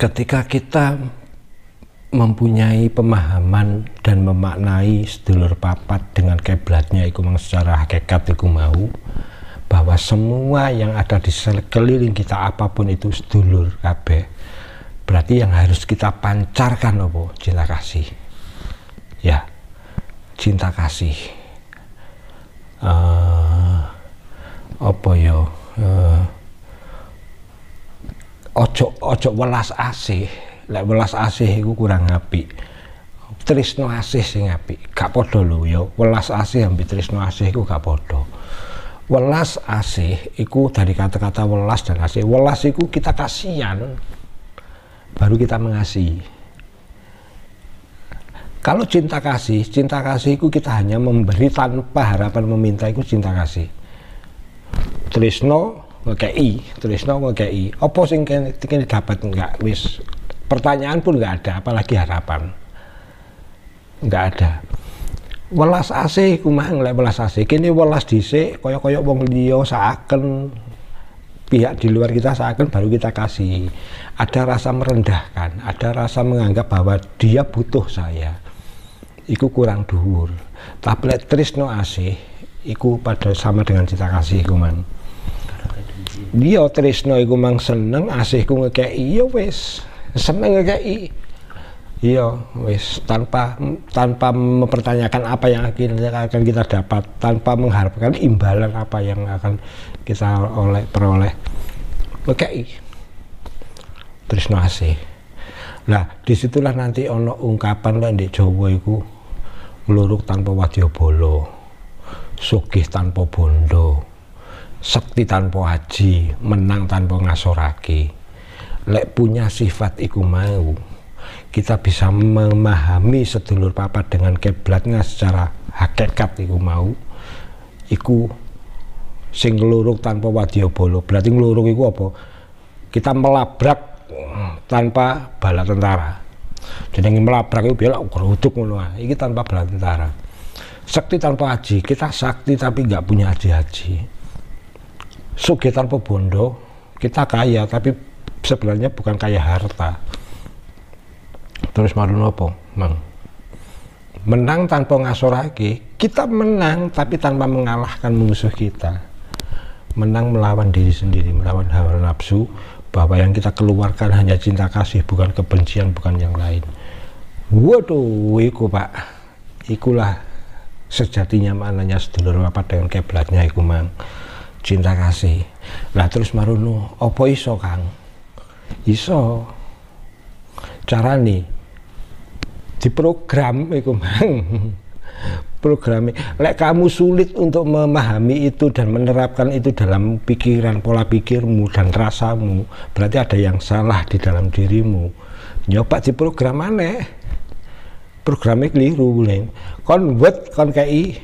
ketika kita mempunyai pemahaman dan memaknai sedulur papat dengan kiblatnya iku mang secara hakikat iku mau bahwa semua yang ada di sekeliling kita apapun itu sedulur kabeh, berarti yang harus kita pancarkan apa? Cinta kasih. Ya, cinta kasih. Apa ya? Ojo welas asih. Lek welas asih iku kurang apik. Tresno asih sing apik. Gak padha lho ya. Welas asih ambek tresno asih iku gak padha. Welas asih iku dari kata-kata welas dan asih. Welas iku kita kasihan baru kita mengasihi. Kalau cinta kasih iku kita hanya memberi tanpa harapan meminta, iku cinta kasih. Tresno ngekei. Apa sing kene dapat enggak wis. Pertanyaan pun nggak ada, apalagi harapan. Nggak ada. Welas asih kumang lek welas asih. Kene welas dhisik kaya-kaya wong liya saaken pihak di luar kita saaken baru kita kasih. Ada rasa merendahkan, ada rasa menganggap bahwa dia butuh saya. Iku kurang dhuwur. Tapi lek tresno asih iku pada sama dengan cinta kasih kumang. Dia tresno iku mang seneng, asihku ngekeki ya wis. Seneng ngekeki. Iya, wis tanpa mempertanyakan apa yang akan kita dapat, tanpa mengharapkan imbalan apa yang akan kita peroleh. Ngekeki. Tresno asih. Nah, disitulah nanti ono ungkapan lah di Jawa iku ngluruk tanpa wadyabala, sugih tanpa bondo, sekti tanpa aji, menang tanpa ngasorake. Lek punya sifat iku mau, kita bisa memahami sedulur papat dengan kiblatnya secara hakikat iku mau. Iku sing ngluruk tanpa wadyabala. Berarti ngluruk iku apa? Kita melabrak tanpa bala tentara. Jenenge melabrak iku biar geruduk ngono ae. Iki tanpa bala tentara. Sekti tanpa aji, kita sakti tapi nggak punya aji-aji. Sugih tanpa bondo, kita kaya tapi sebenarnya bukan kaya harta. Terus marun apa, Mang? Menang tanpa ngasorake, kita menang tapi tanpa mengalahkan musuh kita. Menang melawan diri sendiri, melawan hawa nafsu, bahwa yang kita keluarkan hanya cinta kasih, bukan kebencian, bukan yang lain. Waduh, iku Pak, ikulah sejatinya maknanya sedulur papat dengan kiblatnya iku Mang. Cinta kasih. Lah terus marono, apa iso Kang? Iso. Carane diprogram iku Mang. Programnya. Lek kamu sulit untuk memahami itu dan menerapkan itu dalam pikiran, pola pikirmu dan rasamu, berarti ada yang salah di dalam dirimu. Nyoba diprogram aneh. Programnya keliru nih. Kon buat kon kei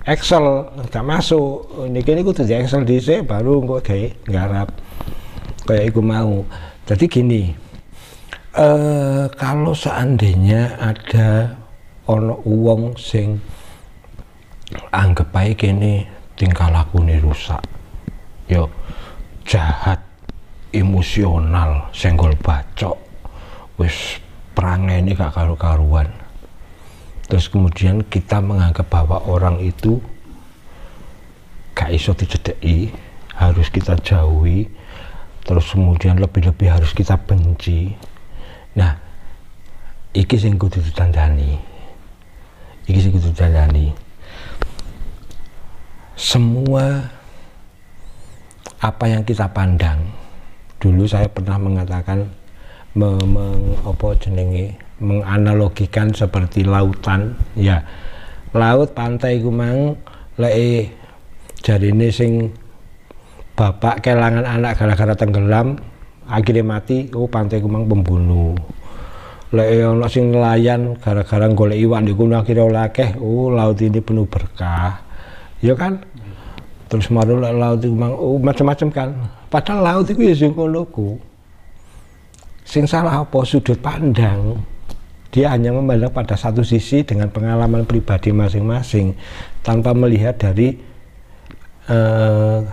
Excel gak masuk. Niki kudu di Excel dhisik baru engko gawe nggarap. Kayak iku mau. Jadi gini. Kalau seandainya ada ono wong sing anggap ae kene tingkah lakune rusak, yo jahat, emosional, senggol bacok, wis prangene gak karu-karuan. Terus kemudian kita menganggap bahwa orang itu gak iso dicedeki, harus kita jauhi, terus kemudian lebih-lebih harus kita benci. Nah, iki sing kudu ditandani. Semua apa yang kita pandang, dulu saya pernah mengatakan menganalogikan seperti lautan, ya. Laut pantai ku mang lek jarine sing bapak kelangan anak gara-gara tenggelam akhirnya mati, pantai ku mang pembunuh. Lek ono sing nelayan gara-gara golek iwak di kono akhirnya oleh akeh, laut ini penuh berkah. Ya kan? Terus maru laut itu mang macam-macam kan. Padahal laut itu ya sing ngono ku. Sing salah apa sudut pandang. Dia hanya memandang pada satu sisi dengan pengalaman pribadi masing-masing tanpa melihat dari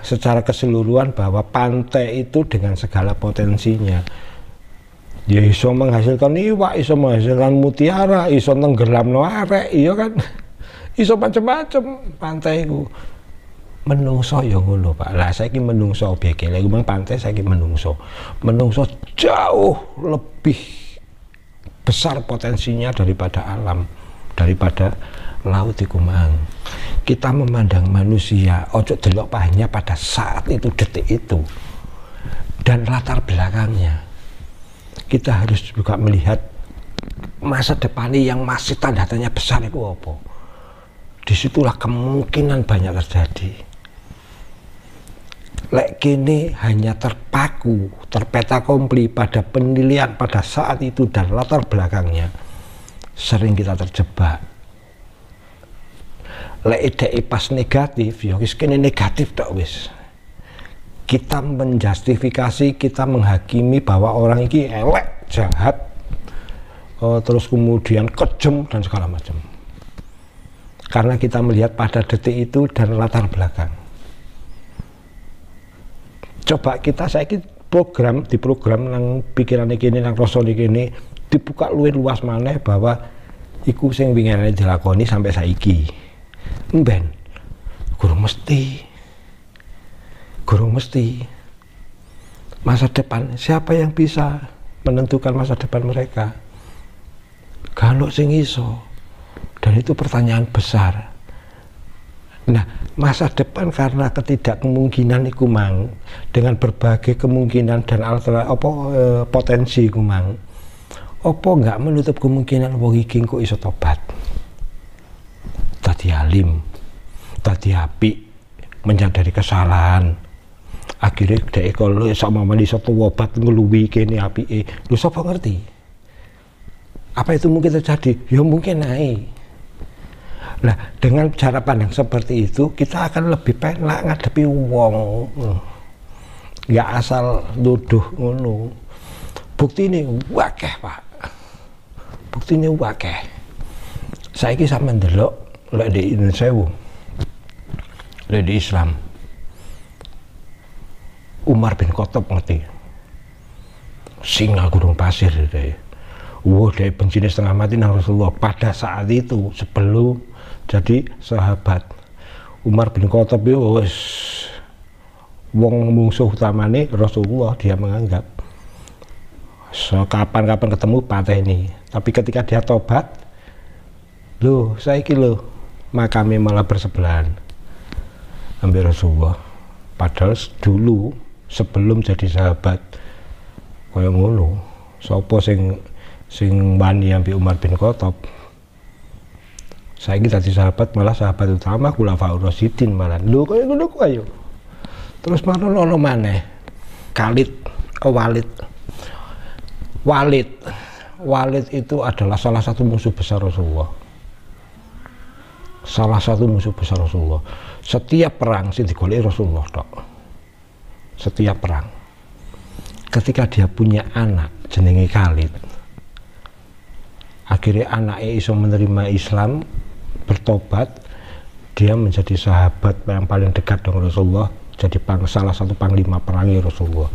secara keseluruhan bahwa pantai itu dengan segala potensinya. Ya iso menghasilkan iwak, iso menghasilkan mutiara, iso nenggelamno arek, iya kan. Iso macem-macem pantai iku. Menungso ya ngono Pak. Lah saiki menungso objeke. Lha memang pantai saiki menungso. Menungso jauh lebih besar potensinya daripada alam, daripada laut iku mang. Kita memandang manusia ojo delok hanya pada saat itu, detik itu, dan latar belakangnya. Kita harus juga melihat masa depannya yang masih tanda tanya besar itu apa. Disitulah kemungkinan banyak terjadi. Lek kini hanya terpaku, terpeta kompli pada penilaian pada saat itu dan latar belakangnya, sering kita terjebak. Lek ide pas negatif, ya wis kene negatif tok wis. Kita menjustifikasi, kita menghakimi bahwa orang ini elek, jahat, terus kemudian kejam dan segala macam. Karena kita melihat pada detik itu dan latar belakang. Coba kita saiki program di program nang pikiran ini, nang rasa ini dibuka luwih luas maneh bahwa iku sing wingane dilakoni sampai saiki. Mben gurung mesti masa depan. Siapa yang bisa menentukan masa depan mereka? Kalau sing iso, dan itu pertanyaan besar. Nah, masa depan karena ketidakkemungkinan iku mang, dengan berbagai kemungkinan dan potensi iku mang, apa enggak menutup kemungkinan wong iki kok iso tobat, tadi alim, tadi apik, menyadari kesalahan, akhirnya dhek kalau sama iso tobat ngeluwi kene apike. Lho sapa ngerti? Apa itu mungkin terjadi? Ya mungkin naik. Nah, dengan cara pandang seperti itu, kita akan lebih penak ngadepi wong. Nggak asal nuduh ngono. Bukti ini wakeh Pak. Bukti ini wakeh. Saiki sampeyan ndelok lek di Indonesia, lek di Islam. Umar bin Khattab ngerti. Singa gunung pasir deh. Dia benci setengah mati nang Rasulullah pada saat itu sebelum jadi sahabat. Umar bin Khattab itu wis wong musuh utamane Rasulullah, dia menganggap kapan-kapan ketemu pateni. Tapi ketika dia tobat, loh saiki loh makame malah bersebelahan ambil Rasulullah. Padahal dulu sebelum jadi sahabat kaya ngono, sapa sing wani ambek Umar bin Khattab? Saiki dadi sahabat, malah sahabat utama Khulafaur Rasyidin malah. Lho kaya ngono ku ayo. Terus ono maneh Walid itu adalah salah satu musuh besar Rasulullah. Salah satu musuh besar Rasulullah. Setiap perang sing digoleki Rasulullah tok. Setiap perang. Ketika dia punya anak jenenge Khalid, akhirnya anaknya iso menerima Islam, bertobat, dia menjadi sahabat yang paling dekat dengan Rasulullah, jadi salah satu panglima perangi Rasulullah,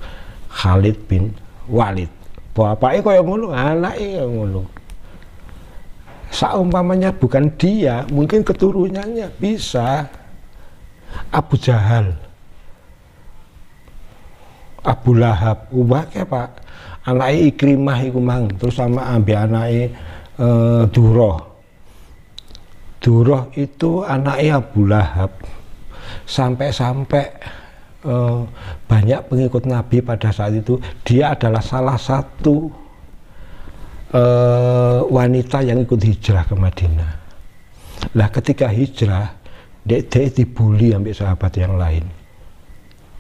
Khalid bin Walid. Bapaknya kaya ngono, anaknya kaya ngono. Saumpamanya bukan dia, mungkin keturunannya bisa. Abu Jahal, Abu Lahab, ubahke Pak, anaknya Ikrimah iku mang, terus sama ambil anaknya Durrah itu anaknya Abu Lahab. Sampai-sampai banyak pengikut Nabi pada saat itu, dia adalah salah satu wanita yang ikut hijrah ke Madinah. Lah ketika hijrah, dia dibully ambil sahabat yang lain.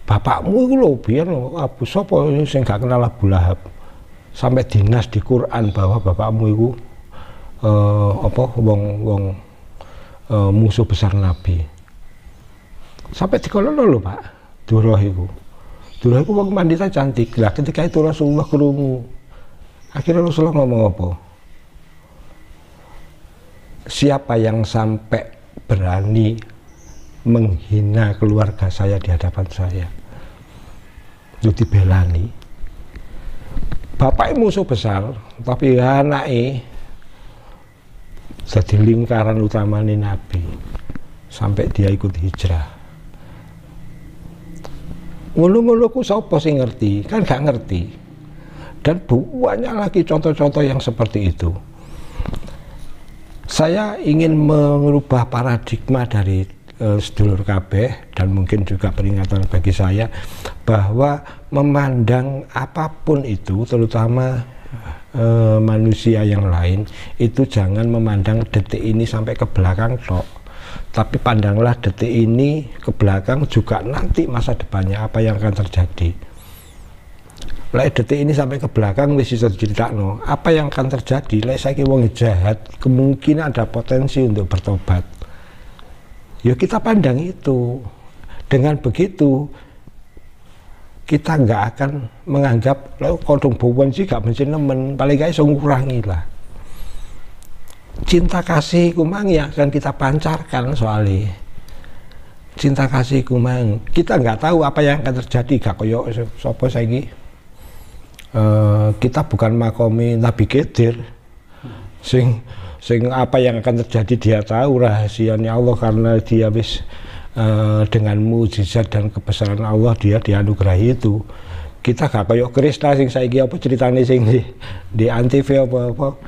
Bapakmu itu loh, biar loh, Abu Sopo ini saya nggak kenal Abu Lahab. Sampai dinas di Quran bahwa bapakmu itu musuh besar Nabi. Sampai dikolol loh Pak, Durrah itu wong wanita cantik. Lah ketika itu Rasulullah krungu, akhirnya Rasulullah ngomong apa? Siapa yang sampai berani menghina keluarga saya di hadapan saya, itu dibelani. bapak musuh besar, tapi anaknya jadi lingkaran utamanya Nabi sampai dia ikut hijrah. Ngulu-ngulu ku sapa sing ngerti? Kan gak ngerti. Dan banyak lagi contoh-contoh yang seperti itu. Saya ingin mengubah paradigma dari sedulur kabeh, dan mungkin juga peringatan bagi saya bahwa memandang apapun itu, terutama manusia yang lain, itu jangan memandang detik ini sampai ke belakang tok, tapi pandanglah detik ini ke belakang juga nanti masa depannya apa yang akan terjadi. Lek detik ini sampai ke belakang wis iso diceritakno apa yang akan terjadi. Lek saiki wong jahat kemungkinan ada potensi untuk bertobat, ya kita pandang itu. Dengan begitu kita nggak akan menganggap lo kodong bawon sih gak benci nemen, paling gak iso ngurangi lah. Cinta kasih kumang yang akan kita pancarkan, soalnya cinta kasih kumang kita nggak tahu apa yang akan terjadi. Gak koyo sopo saiki kita bukan makomi Nabi Khidir sing apa yang akan terjadi dia tahu rahasianya Allah, karena dia wis dengan mukjizat dan kebesaran Allah dia dianugerahi itu. Kita gak kayak Krishna sing saiki apa ceritane sing di Antv apa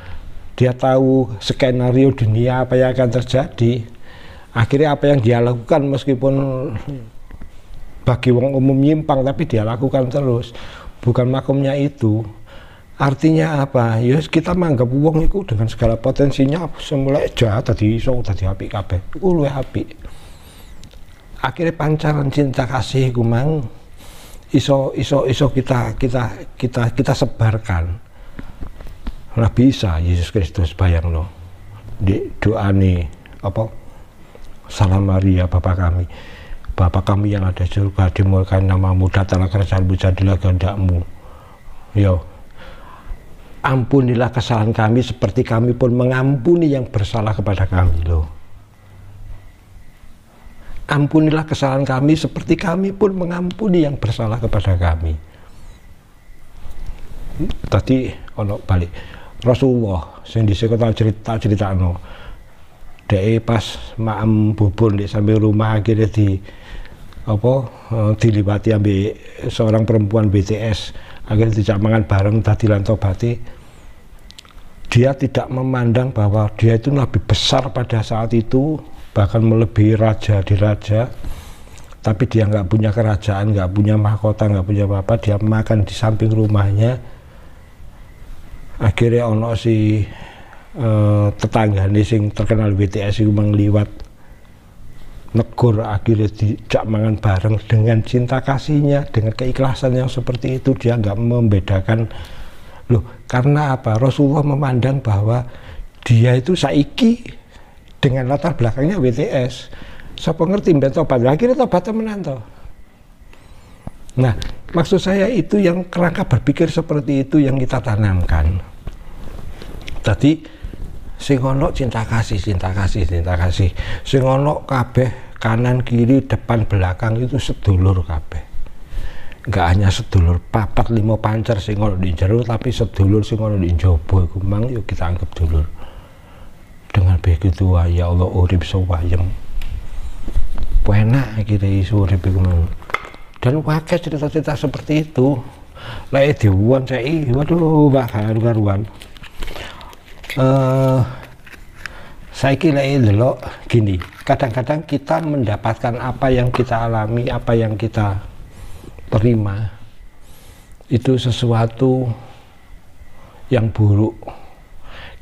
dia tahu skenario dunia apa yang akan terjadi. Akhirnya apa yang dia lakukan meskipun bagi wong umum nyimpang, tapi dia lakukan terus. Bukan makomnya itu. Artinya apa? Ya kita menganggap wong itu dengan segala potensinya semula jahat tadi iso tadi apik kabeh. Iku luwih apik. Akhirnya pancaran cinta kasih iku mang iso kita sebarkan. Lah bisa Yesus Kristus bayangno di doane apa? Salam Maria Bapa kami yang ada di surga, dimulakan namamu, datanglah kerajaanmu, jadilah kehendakmu. Yo, ampunilah kesalahan kami seperti kami pun mengampuni yang bersalah kepada kami. Loh, ampunilah kesalahan kami seperti kami pun mengampuni yang bersalah kepada kami. Tadi ono balik Rasulullah sing dhisik tak critakno. Dek pas maem bubur di samping rumah, akhirnya diliwati ambil seorang perempuan BTS, akhirnya tidak mangan bareng tadi lantobati. Dia tidak memandang bahwa dia itu nabi besar pada saat itu, bahkan melebihi raja di raja, tapi dia nggak punya kerajaan, nggak punya mahkota, nggak punya apa-apa. Dia makan di samping rumahnya. Akhirnya ono si tetangga nih sing terkenal BTS itu mengliwat negur, akhirnya dijak mangan bareng. Dengan cinta kasihnya, dengan keikhlasan yang seperti itu, dia nggak membedakan. Loh, karena apa? Rasulullah memandang bahwa dia itu saiki dengan latar belakangnya BTS, siapa ngerti mbak tobat, akhirnya tobat temenan toh. Nah, maksud saya itu yang kerangka berpikir seperti itu yang kita tanamkan. Tadi sing ono cinta kasih, sing ono kabeh kanan kiri depan belakang itu sedulur kabeh. Enggak hanya sedulur 4-5 pancer sing ono di jero, tapi sedulur sing ono di njaba iku mang yuk kita anggap dulur. Dengan begitu ya Allah urip sewayem. Enak akhirnya iso urip iku mang. Dan wae cerita-cerita seperti itu. Lek diwuwon saiki waduh mbak karuan. Saya kira delok gini, kadang-kadang kita mendapatkan apa yang kita alami, apa yang kita terima itu sesuatu yang buruk,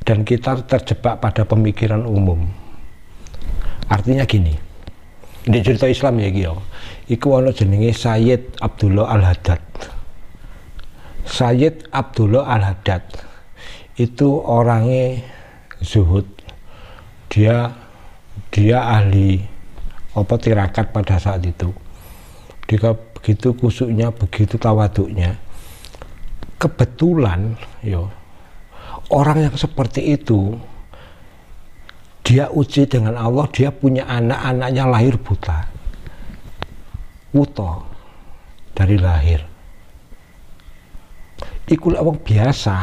dan kita terjebak pada pemikiran umum. Artinya gini, di cerita Islam ya Gio, iku ono jenenge Sayyid Abdullah Al-Haddad. Sayyid Abdullah Al-Haddad itu orangnya zuhud, dia ahli tirakat pada saat itu. Dia begitu kusuknya, begitu tawaduknya. Kebetulan orang yang seperti itu dia uji dengan Allah, dia punya anak-anaknya lahir buta dari lahir. iku lek wong biasa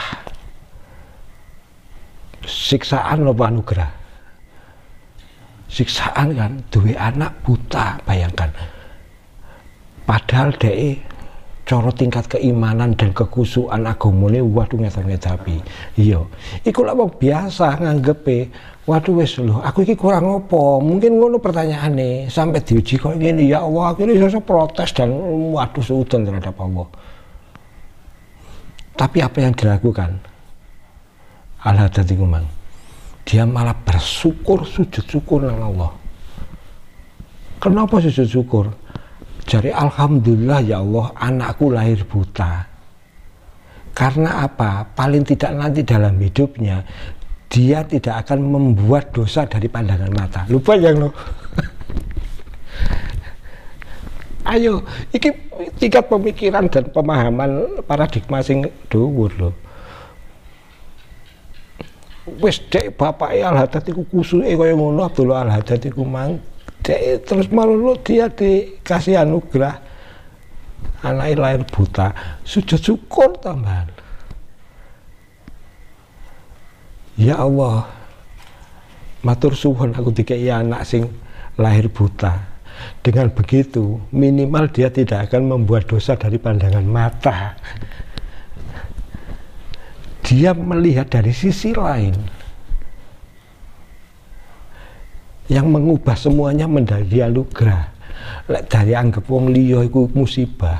siksaan apa anugerah? Siksaan kan, duwe anak buta, bayangkan. Padahal dhek cara tingkat keimanan dan kekusukan agamane waduh ngeta-ngetapi. Iya, iku lek wong biasa nganggepe, waduh wis lho, aku iki kurang apa? Mungkin ngono pertanyaane, sampai diuji kok ngene, ya Allah, akhirnya iso protes dan waduh suudan terhadap Allah. Tapi apa yang dilakukan? Al-Haddad iku mang, dia malah bersyukur, sujud syukur nang Allah. Kenapa sujud syukur? Jadi alhamdulillah ya Allah, anakku lahir buta. Karena apa? Paling tidak nanti dalam hidupnya dia tidak akan membuat dosa dari pandangan mata. Lupa yang lo. Ayo, iki tingkat pemikiran dan pemahaman paradigma sing dhuwur lho. Wis dek bapake Al-Haddad iku kusuke kaya ngono, Abdullah Al-Haddad iku mang dek terus malu dia dikasih anugerah anake lahir buta, sujud syukur tambahan. Ya Allah, matur suwun aku dikei anak sing lahir buta. Dengan begitu minimal dia tidak akan membuat dosa dari pandangan mata. Dia melihat dari sisi lain yang mengubah semuanya menjadi anugerah. Lek dari anggap wong liya iku musibah,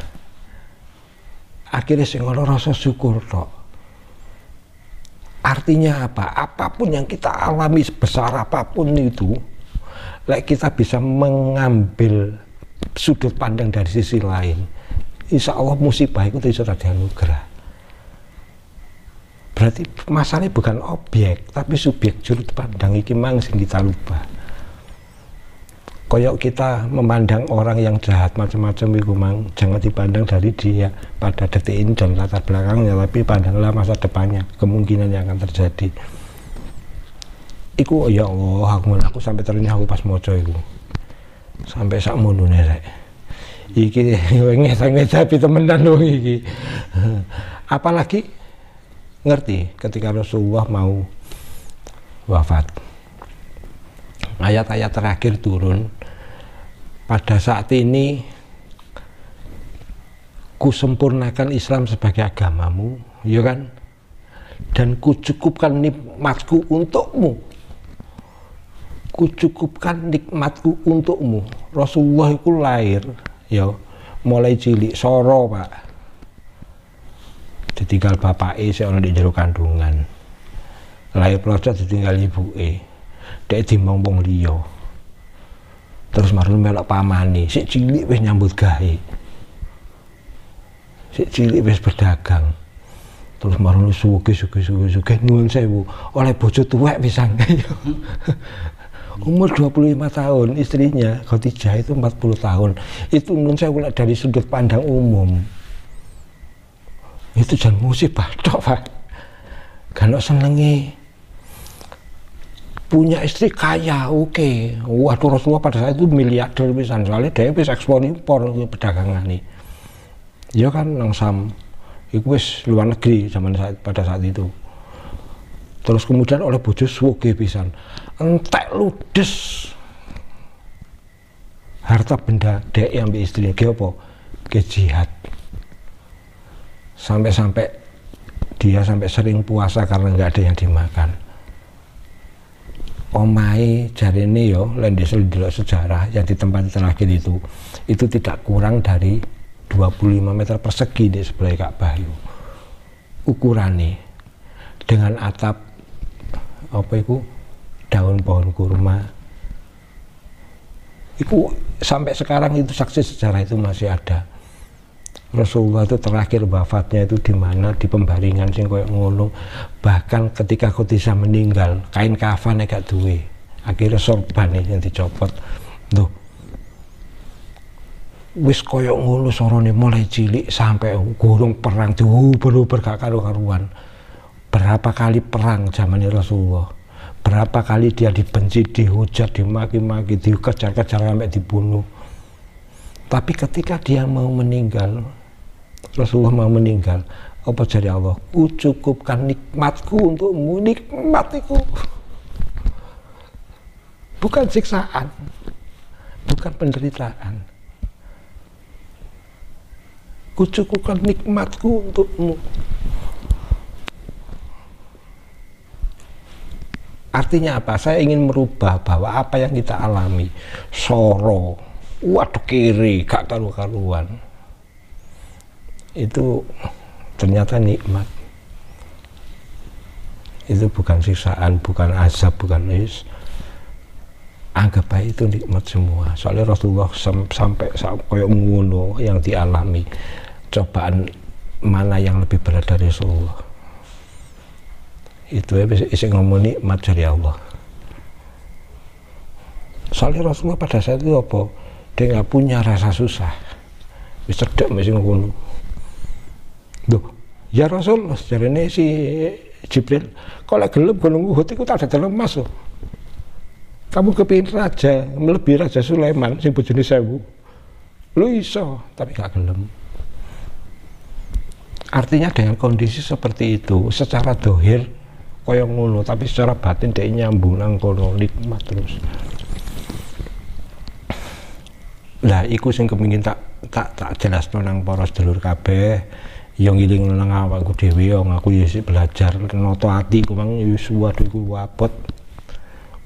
akhirnya sing ora rasa syukur tok. Artinya apa? Apapun yang kita alami sebesar apapun itu, lek kita bisa mengambil sudut pandang dari sisi lain, insya Allah musibah itu bisa jadi anugerah. Berarti masalahnya bukan objek, tapi subjek sudut pandang iki mang sing kita lupa. Koyok kita memandang orang yang jahat macam-macam itu mang, jangan dipandang dari dia pada detik ini dan latar belakangnya, tapi pandanglah masa depannya, kemungkinan yang akan terjadi. Iku ya Allah, aku sampai ternyata aku pas moco iku sampai sak monone rek. Iki ngeta-ngeta temenan dong iki. Apalagi ngerti ketika Rasulullah mau wafat, ayat-ayat terakhir turun, pada saat ini kusempurnakan Islam sebagai agamamu, ya kan, dan kucukupkan nikmatku untukmu, kucukupkan nikmatku untukmu. Rasulullah itu lahir ya mulai cilik soro Pak, ditinggal bapake sik ana di jero kandungan, lahir pelocot ditinggal ibuke, dek dimong wong liya, terus marun melok pamane, sik cilik wis nyambut gawe, sik cilik wis berdagang, terus marun sugih nuwun sewu oleh bojo tuwek pisan. Umur 25 tahun, istrinya Khadijah itu 40 tahun. Itu nuwun sewu dari sudut pandang umum itu jangan musibah tok Pak. Kalau senengi punya istri kaya, oke. Waduh, Rasulullah pada saat itu miliarder pisan, soalnya dia bisa ekspor impor perdagangan nih. Ya kan nang Sam, itu wis luar negeri pada saat itu. Terus kemudian oleh bojo suge pisan, entek ludes harta benda dek yang ambil istrinya, ke apa? Ke jihad. Sampai-sampai dia sampai sering puasa karena nggak ada yang dimakan. Omai jari ini yo, lendisel di sejarah yang di tempat terakhir itu tidak kurang dari 25 meter persegi di sebelah Ka'bah itu. Ukurannya dengan atap apa itu daun pohon kurma. Itu sampai sekarang itu saksi sejarah itu masih ada. Rasulullah itu terakhir wafatnya itu di mana, di pembaringan sing koyo ngono. Bahkan ketika Khadijah meninggal, kain kafane gak duwe, akhirnya sorban yang dicopot. Tuh wis koyo ngono sorone mulai cilik sampai gurung perang tuh bener-bener gak karu-karuan. Berapa kali perang zamannya Rasulullah, berapa kali dia dibenci, dihujat, dimaki-maki, dikejar-kejar sampai dibunuh. Tapi ketika dia mau meninggal, Rasulullah mau meninggal, Apa jari Allah, ku cukupkan nikmatku untukmu. Nikmat itu bukan siksaan, bukan penderitaan. Ku cukupkan nikmatku untukmu. Artinya apa? Saya ingin merubah bahwa apa yang kita alami, soro, waduh kiri, gak karu-karuan, itu ternyata nikmat. Itu bukan siksaan, bukan azab, bukan is. Anggap baik itu nikmat semua. Soalnya Rasulullah sampai koyok ngono yang dialami. Cobaan mana yang lebih berat dari Rasulullah? Itu ya bisa ngomong nikmat dari Allah. Soalnya Rasulullah pada saat itu apa? Dia nggak punya rasa susah. Bisa cedek masih ngono. Duh, ya Rasul, jarene si Jibril, kalau gelem gunung Uhud itu tak ada dalam emas loh. Kamu kepingin raja, melebihi Raja Sulaiman, sing bojone 1000. Lu iso, tapi gak gelem. Artinya dengan kondisi seperti itu, secara dohir koyo ngono, tapi secara batin dia nyambung nang kono, nikmat terus. Lah iku sing kepengin tak jelasno nang para sedulur kabeh. Yang ngiling nang awakku dhewe, aku ya belajar noto ati ku mang wis waduh iku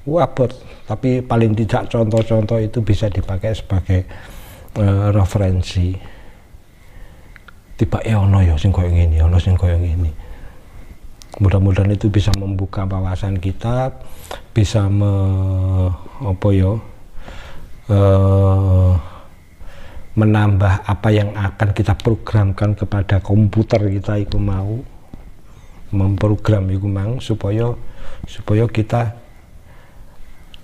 wabot, tapi paling tidak contoh-contoh itu bisa dipakai sebagai referensi. Tiba ono ya sing koyo ngene, ono sing koyo ngene. Mudah-mudahan itu bisa membuka wawasan kita, bisa menambah apa yang akan kita programkan kepada komputer kita iku mau, memprogram iku mang supaya kita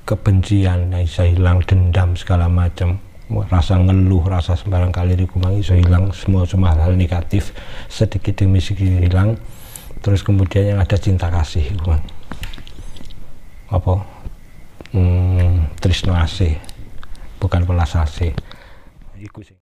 kebencian bisa hilang, dendam segala macam, rasa ngeluh, rasa sembarang kali iku mang iso hilang, semua hal negatif sedikit demi sedikit hilang. Terus kemudian yang ada cinta kasih iku mang. Apa? Trisno asih, bukan welas asih. Iku sih.